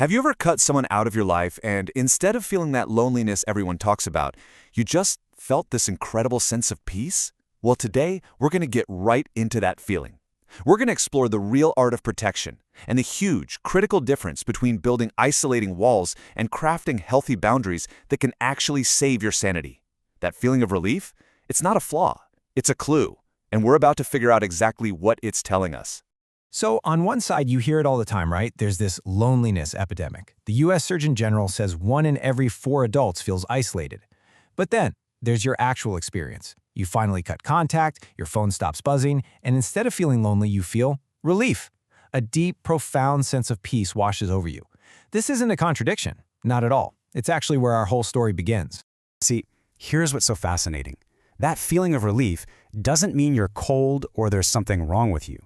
Have you ever cut someone out of your life and instead of feeling that loneliness everyone talks about, you just felt this incredible sense of peace? Well, today we're going to get right into that feeling. We're going to explore the real art of protection and the huge, critical difference between building isolating walls and crafting healthy boundaries that can actually save your sanity. That feeling of relief? It's not a flaw, it's a clue, and we're about to figure out exactly what it's telling us. So on one side, you hear it all the time, right? There's this loneliness epidemic. The US Surgeon General says 1 in every 4 adults feels isolated. But then, there's your actual experience. You finally cut contact, your phone stops buzzing, and instead of feeling lonely, you feel relief. A deep, profound sense of peace washes over you. This isn't a contradiction, not at all. It's actually where our whole story begins. See, here's what's so fascinating. That feeling of relief doesn't mean you're cold or there's something wrong with you.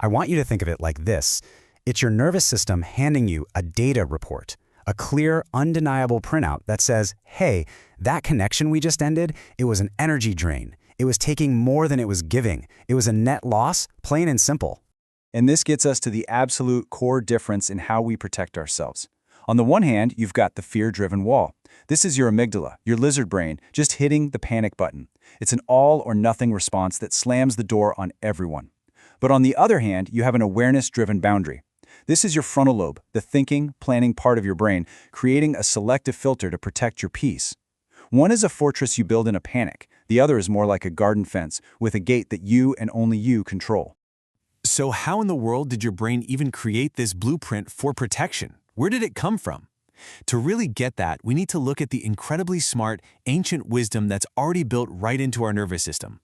I want you to think of it like this. It's your nervous system handing you a data report, a clear, undeniable printout that says, hey, that connection we just ended, it was an energy drain. It was taking more than it was giving. It was a net loss, plain and simple. And this gets us to the absolute core difference in how we protect ourselves. On the one hand, you've got the fear-driven wall. This is your amygdala, your lizard brain, just hitting the panic button. It's an all-or-nothing response that slams the door on everyone. But on the other hand, you have an awareness-driven boundary. This is your frontal lobe, the thinking, planning part of your brain, creating a selective filter to protect your peace. One is a fortress you build in a panic. The other is more like a garden fence with a gate that you and only you control. So how in the world did your brain even create this blueprint for protection? Where did it come from? To really get that, we need to look at the incredibly smart, ancient wisdom that's already built right into our nervous system.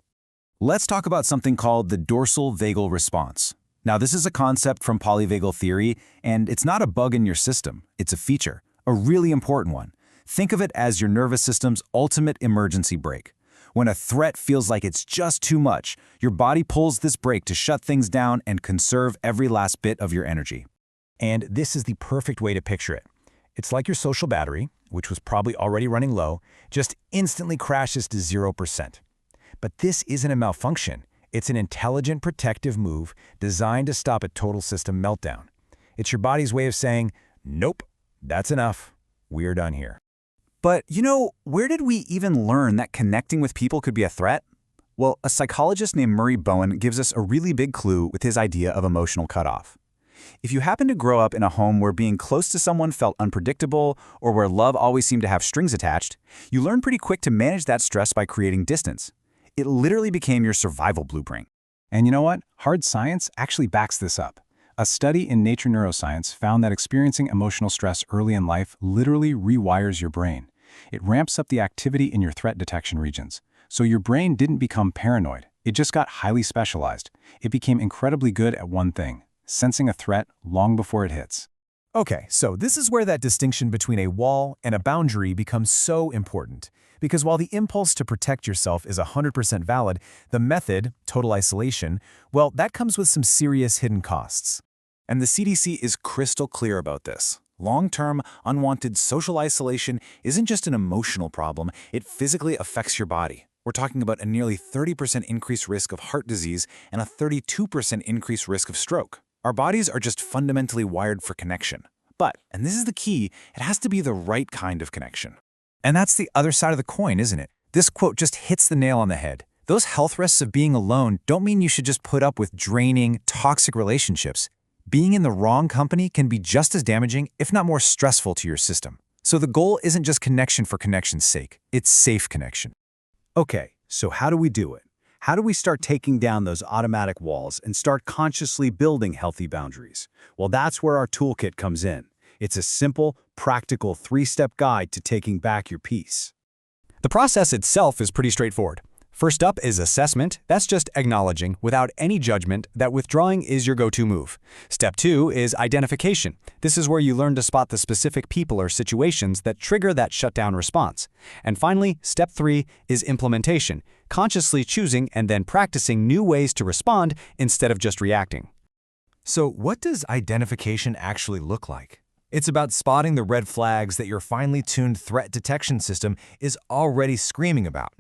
Let's talk about something called the dorsal vagal response. Now, this is a concept from Polyvagal Theory, and it's not a bug in your system. It's a feature, a really important one. Think of it as your nervous system's ultimate emergency brake. When a threat feels like it's just too much, your body pulls this brake to shut things down and conserve every last bit of your energy. And this is the perfect way to picture it. It's like your social battery, which was probably already running low, just instantly crashes to 0%. But this isn't a malfunction. It's an intelligent protective move designed to stop a total system meltdown. It's your body's way of saying, nope, that's enough. We're done here. But, where did we even learn that connecting with people could be a threat? Well, a psychologist named Murray Bowen gives us a really big clue with his idea of emotional cutoff. If you happen to grow up in a home where being close to someone felt unpredictable or where love always seemed to have strings attached, you learn pretty quick to manage that stress by creating distance. It literally became your survival blueprint. And you know what? Hard science actually backs this up. A study in Nature Neuroscience found that experiencing emotional stress early in life literally rewires your brain. It ramps up the activity in your threat detection regions. So your brain didn't become paranoid. It just got highly specialized. It became incredibly good at one thing, sensing a threat long before it hits. Okay, so this is where that distinction between a wall and a boundary becomes so important. Because while the impulse to protect yourself is 100% valid, the method, total isolation, well, that comes with some serious hidden costs. And the CDC is crystal clear about this. Long-term, unwanted social isolation isn't just an emotional problem, it physically affects your body. We're talking about a nearly 30% increased risk of heart disease and a 32% increased risk of stroke. Our bodies are just fundamentally wired for connection. But, and this is the key, it has to be the right kind of connection. And that's the other side of the coin, isn't it? This quote just hits the nail on the head. Those health risks of being alone don't mean you should just put up with draining, toxic relationships. Being in the wrong company can be just as damaging, if not more stressful to your system. So the goal isn't just connection for connection's sake, it's safe connection. Okay, so how do we do it? How do we start taking down those automatic walls and start consciously building healthy boundaries? Well, that's where our toolkit comes in. It's a simple, practical 3-step guide to taking back your peace. The process itself is pretty straightforward. First up is assessment. That's just acknowledging, without any judgment, that withdrawing is your go-to move. Step 2 is identification. This is where you learn to spot the specific people or situations that trigger that shutdown response. And finally, step 3 is implementation, consciously choosing and then practicing new ways to respond instead of just reacting. So what does identification actually look like? It's about spotting the red flags that your finely tuned threat detection system is already screaming about.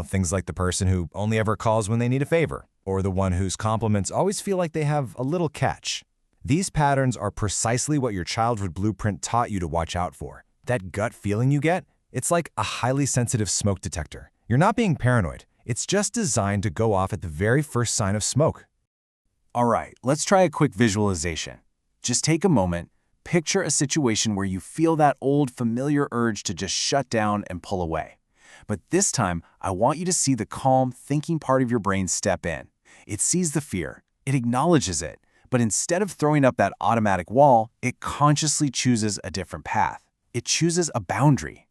Things like the person who only ever calls when they need a favor, or the one whose compliments always feel like they have a little catch. These patterns are precisely what your childhood blueprint taught you to watch out for. That gut feeling you get, it's like a highly sensitive smoke detector. You're not being paranoid. It's just designed to go off at the very first sign of smoke. All right, let's try a quick visualization. Just take a moment, picture a situation where you feel that old familiar urge to just shut down and pull away. But this time, I want you to see the calm, thinking part of your brain step in. It sees the fear, it acknowledges it, but instead of throwing up that automatic wall, it consciously chooses a different path. It chooses a boundary.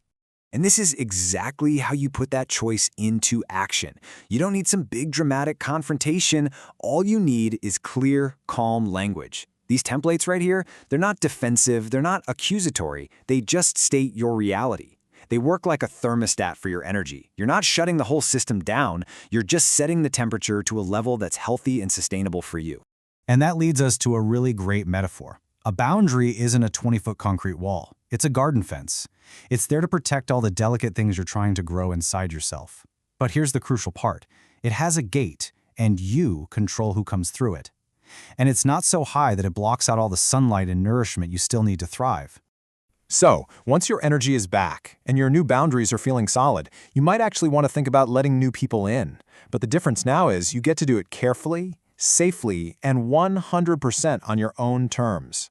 And this is exactly how you put that choice into action. You don't need some big dramatic confrontation. All you need is clear, calm language. These templates right here, they're not defensive, they're not accusatory, they just state your reality. They work like a thermostat for your energy. You're not shutting the whole system down, you're just setting the temperature to a level that's healthy and sustainable for you. And that leads us to a really great metaphor. A boundary isn't a 20-foot concrete wall. It's a garden fence. It's there to protect all the delicate things you're trying to grow inside yourself. But here's the crucial part. It has a gate, and you control who comes through it. And it's not so high that it blocks out all the sunlight and nourishment you still need to thrive. So, once your energy is back and your new boundaries are feeling solid, you might actually want to think about letting new people in. But the difference now is you get to do it carefully, safely, and 100% on your own terms.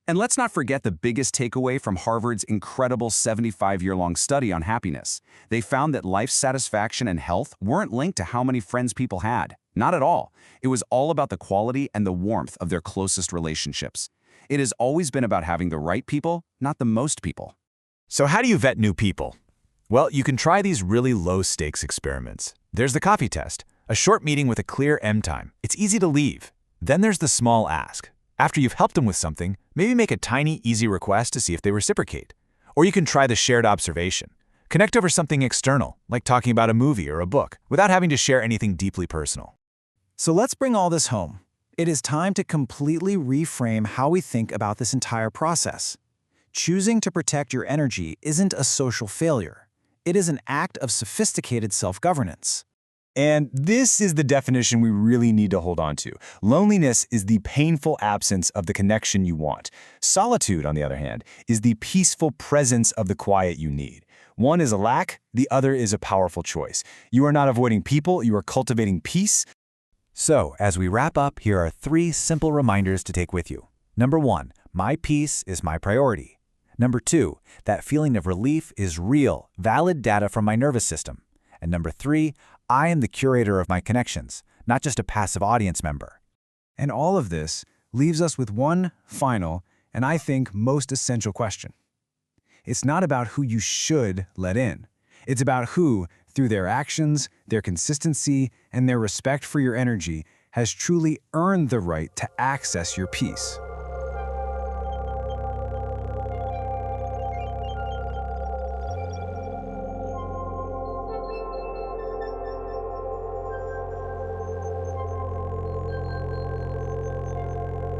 And let's not forget the biggest takeaway from Harvard's incredible 75-year-long study on happiness. They found that life satisfaction and health weren't linked to how many friends people had. Not at all. It was all about the quality and the warmth of their closest relationships. It has always been about having the right people, not the most people. So how do you vet new people? Well, you can try these really low-stakes experiments. There's the coffee test, a short meeting with a clear M time. It's easy to leave. Then there's the small ask. After you've helped them with something, maybe make a tiny, easy request to see if they reciprocate. Or you can try the shared observation. Connect over something external, like talking about a movie or a book, without having to share anything deeply personal. So let's bring all this home. It is time to completely reframe how we think about this entire process. Choosing to protect your energy isn't a social failure. It is an act of sophisticated self-governance. And this is the definition we really need to hold on to. Loneliness is the painful absence of the connection you want. Solitude, on the other hand, is the peaceful presence of the quiet you need. One is a lack, the other is a powerful choice. You are not avoiding people, you are cultivating peace. So, as we wrap up, here are 3 simple reminders to take with you. Number 1, my peace is my priority. Number 2, that feeling of relief is real, valid data from my nervous system. And number 3, I am the curator of my connections, not just a passive audience member. And all of this leaves us with one final, and I think most essential question. It's not about who you should let in. It's about who, through their actions, their consistency, and their respect for your energy, has truly earned the right to access your peace.